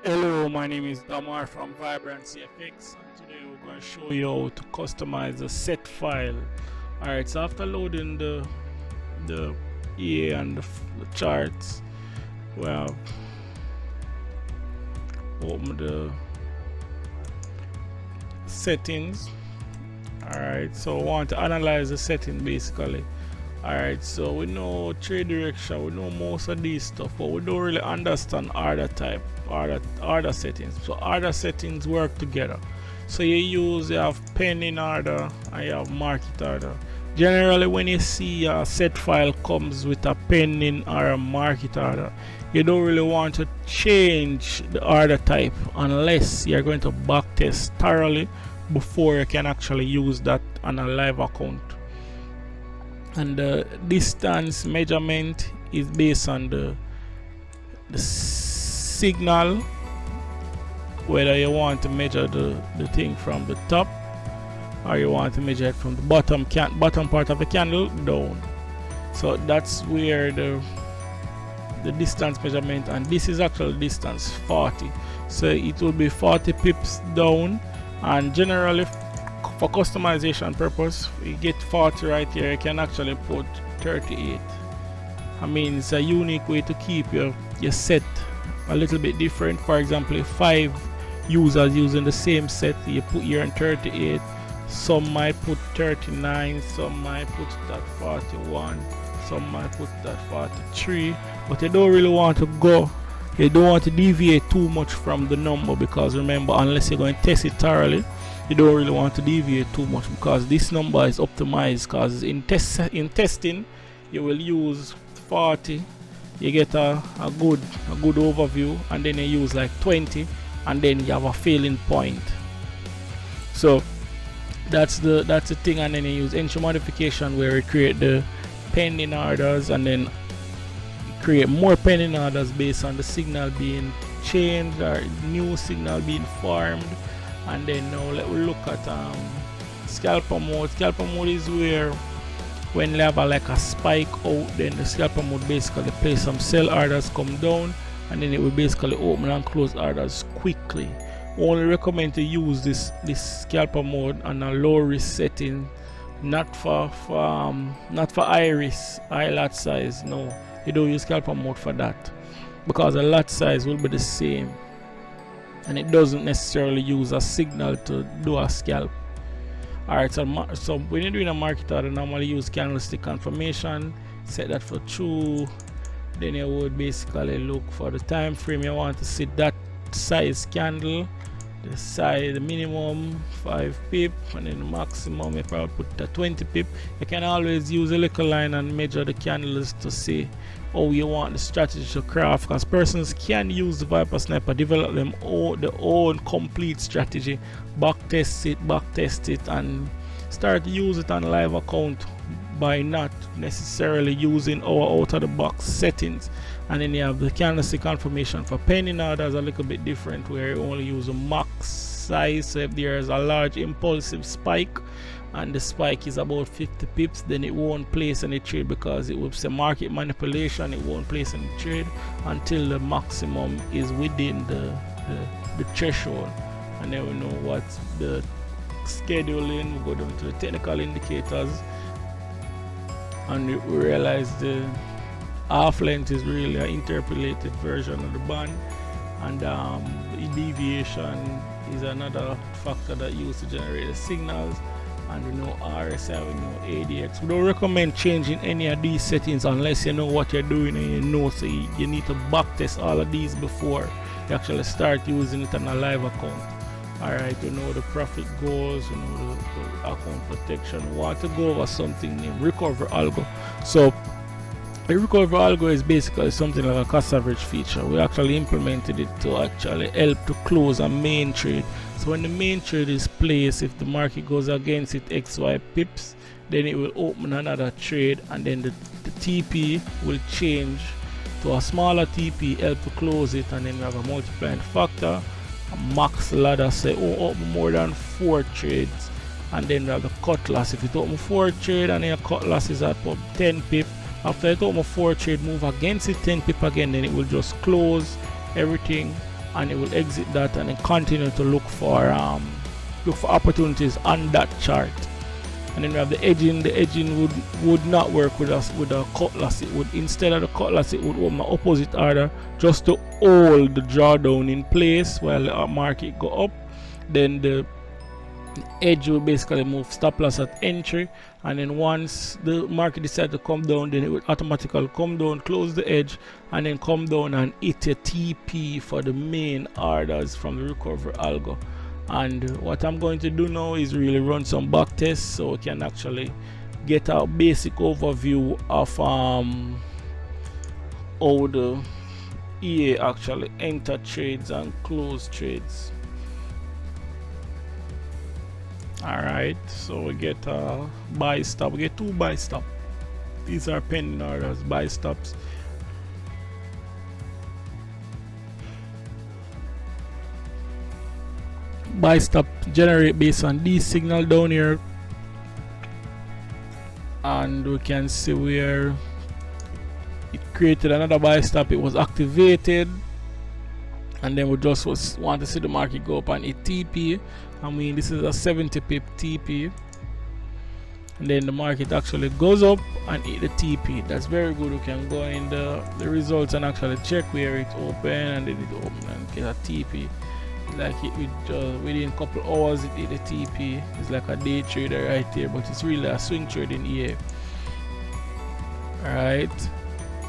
Hello, my name is Damar from Vibrant CFX, and today we're going to show you how to customize the set file. Alright, so after loading the EA and the charts, well, open the settings. Alright, so we want to analyze the setting basically. Alright, so we know trade direction, we know most of these stuff, but we don't really understand order type, order settings. So order settings work together. So you have pending order and you have market order. Generally, when you see a set file comes with a pending or a market order, you don't really want to change the order type unless you're going to backtest thoroughly before you can actually use that on a live account. And the distance measurement is based on the signal, whether you want to measure the thing from the top or you want to measure it from the bottom part of the candle down. So that's where the distance measurement, and this is actual distance 40, so it will be 40 pips down. And generally for customization purpose, you get 40 right here, you can actually put 38. I mean, it's a unique way to keep your set a little bit different. For example, if 5 users using the same set, you put here in 38, some might put 39, some might put that 41, some might put that 43, but you don't really want to go, you don't want to deviate too much from the number, because remember, unless you're going to test it thoroughly, you don't really want to deviate too much, because this number is optimized. Because in testing you will use 40, you get a good overview, and then you use like 20, and then you have a failing point. So that's the thing. And then you use entry modification, where you create the pending orders and then create more pending orders based on the signal being changed or new signal being formed. And then now let's look at scalper mode. Scalper mode is where when you have like a spike out, then the scalper mode basically plays some sell orders come down, and then it will basically open and close orders quickly. Only recommend to use this scalper mode on a low risk setting, not for high risk, high lot size. No, you don't use scalper mode for that, because the lot size will be the same, and it doesn't necessarily use a signal to do a scalp. Alright, so when you're doing a market order, normally use candlestick confirmation, set that for true. Then you would basically look for the time frame you want to see that size candle, the minimum 5 pip, and then the maximum you probably put the 20 pip. You can always use a little line and measure the candles to see how you want the strategy to craft, because persons can use the Viper Sniper, develop their own complete strategy, backtest it, and start to use it on a live account by not necessarily using our out of the box settings. And then you have the candlestick confirmation for pending orders, a little bit different, where you only use a max size. So if there is a large impulsive spike and the spike is about 50 pips, then it won't place any trade, because it will say market manipulation. It won't place any trade until the maximum is within the threshold. And then we know what's the scheduling. We go down to the technical indicators, and we realize the half length is really an interpolated version of the band, and the deviation is another factor that used to generate the signals. And we know RSI, we know ADX. We don't recommend changing any of these settings unless you know what you're doing, and you know, so you need to backtest all of these before you actually start using it on a live account. Alright, you know the profit goals, you know the account protection. We want to go over something named recovery algo. So the recovery algo is basically something like a cost average feature. We actually implemented it to actually help to close a main trade. So when the main trade is placed, if the market goes against it XY pips, then it will open another trade, and then the TP will change to a smaller TP, help to close it, and then we have a multiplying factor, a max ladder, say open more than 4 trades, and then we have the cut loss. If it open 4 trade and your cut loss is at 10 pip, after it open 4 trade, move against it 10 pip again, then it will just close everything and it will exit that and then continue to look for opportunities on that chart. And then we have the edging. The edging would not work with us with a cutlass. It would, instead of the cutlass, it would open the opposite order just to hold the drawdown in place while the market go up. Then the edge will basically move stop loss at entry, and then once the market decides to come down, then it will automatically come down, close the edge, and then come down and hit a TP for the main orders from the recovery algo. And what I'm going to do now is really run some back tests so we can actually get a basic overview of how the EA actually enter trades and close trades. Alright, so we get a buy stop. We get two buy stops. These are pending orders, buy stops. Buy stop generate based on this signal down here, and we can see where it created another buy stop. It was activated, and then we just want to see the market go up and hit TP. I mean, this is a 70 pip TP, and then the market actually goes up and hit the TP. That's very good. We can go in the results and actually check where it opened, and then it opened and get a TP. Like within a couple hours it hit the TP. It's like a day trader right there, but it's really a swing trade in EA. Alright,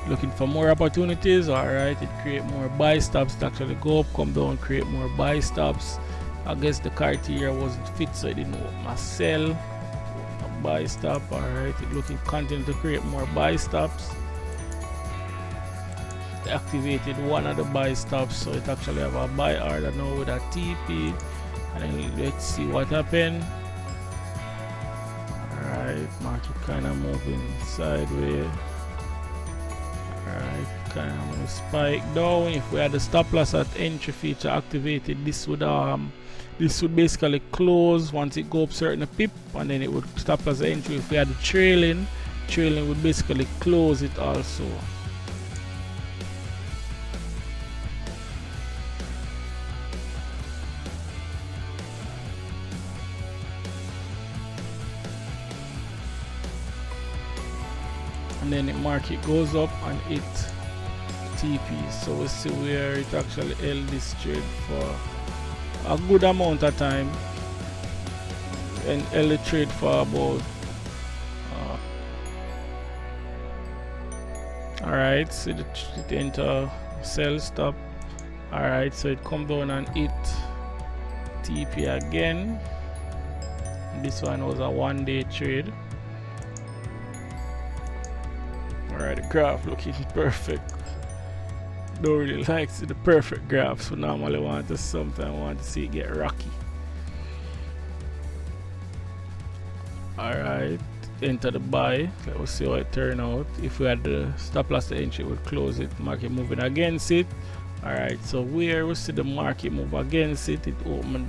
looking for more opportunities. Alright, it create more buy stops to actually go up, come down, create more buy stops. I guess the criteria wasn't fit, so it didn't open a sell, a buy stop. Alright, it looking continue to create more buy stops. Activated one of the buy stops, so it actually have a buy order now with a TP, and then let's see what happened. Alright, market kind of moving sideways. Alright, kind of move spike down. If we had the stop loss at entry feature activated, this would basically close once it go up certain pip, and then it would stop loss entry. If we had the trailing would basically close it also. And then the market goes up and it TP, so we see where it actually held this trade for a good amount of time and held the trade for about alright, so it enter sell stop. Alright, so it come down and hit TP again. This one was a 1-day trade. Alright, the graph looking perfect. Don't really like see the perfect graph, so normally sometimes want to see it get rocky. Alright, enter the buy. Let's see how it turn out. If we had the stop loss to entry, it would close it. Market moving against it. Alright, so where we see the market move against it, it opened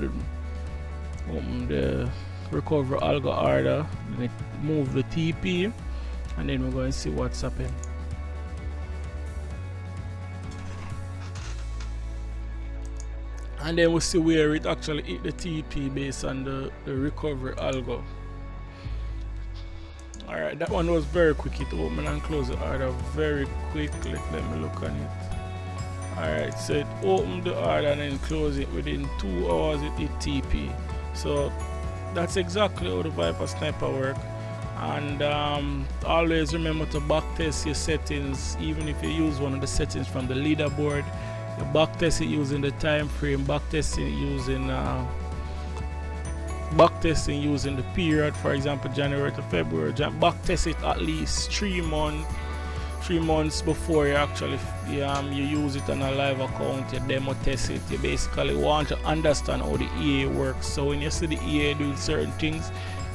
the recovery algo order, then it moved the TP. And then we're going to see what's happened. And then we'll see where it actually hit the TP based on the recovery algo. Alright, that one was very quick. It opened and closed the order very quickly. Let me look on it. Alright, so it opened the order and then closed it within 2 hours. It hit TP. So that's exactly how the Viper Sniper work. And always remember to backtest your settings. Even if you use one of the settings from the leaderboard, you backtest it using the time frame, backtesting using the period, for example January to February. Backtest it at least 3 months before you actually you use it on a live account. You demo test it. You basically want to understand how the EA works. So when you see the EA doing certain things,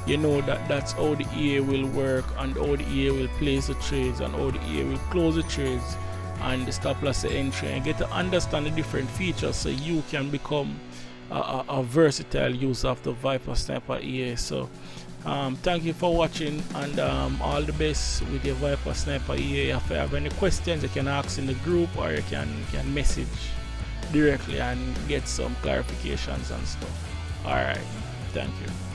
you know that that's how the EA will work, and how the EA will place the trades, and how the EA will close the trades, and the stop loss the entry, and get to understand the different features so you can become a versatile user of the Viper Sniper EA. So thank you for watching, and all the best with your Viper Sniper EA. If you have any questions, you can ask in the group, or you can message directly and get some clarifications and stuff. All right, thank you.